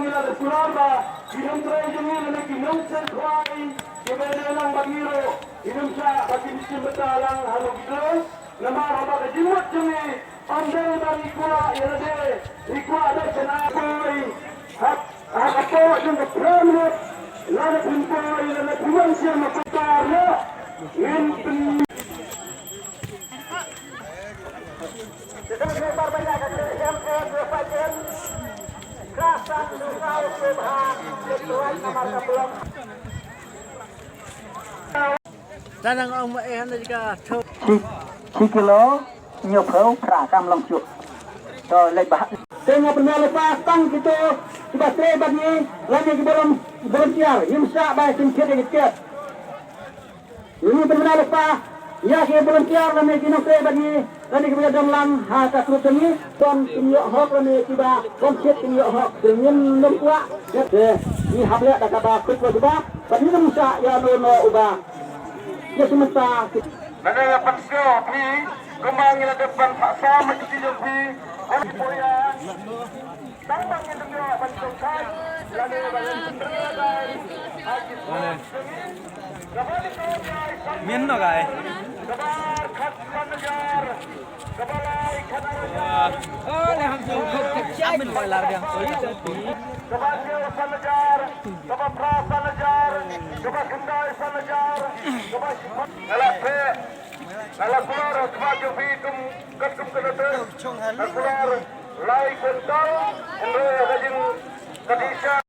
nila de Sulamba, inum tray jengil na kinum sen kwai, kibene lang bagiro, inum sa pagkinisim betalang halo gidro, namara baga jiwat jengi, andai bagi kula yelade, ikwa ada senakoi, hakapo jeng kepremut, lada pimpoi, lada piwan siya maputarnya, in lebar banyak kerasan sungai Subhan Tuhan nama belum Tanang ông mẹ hắn là cả thâu 10 kilo nhiều phấu khả cam lòng chuột rồi lấy bát tengok pernah lepas tang kita sudah terlebat ni lagi ke belum siar imsa baik singkir dikit ini pernah lepas ya ke belum siar lagi kita terlebat ni lagi kita dalam hata kerutan ni kon tinjau hok lagi tiba kon set tinjau hok dengan lempua ya ni habla dah kabar kut ubah tadi imsa ya no ubah ya semesta Nada dapat pi kembang ila depan Pak Sam mesti jopi orang poya tambang yang dengar bantu kan lalu bagian penderai haji miên nó gài kabar khat panajar kabalai khanajar này hàng dùng không kịp trái mình gọi là đường tới cho tí kabar dia panajar kabar pra panajar kabar kendai panajar kabar alape ala keluar kemaju fikum kasum kedatangan keluar lai kental endre rajin kadisha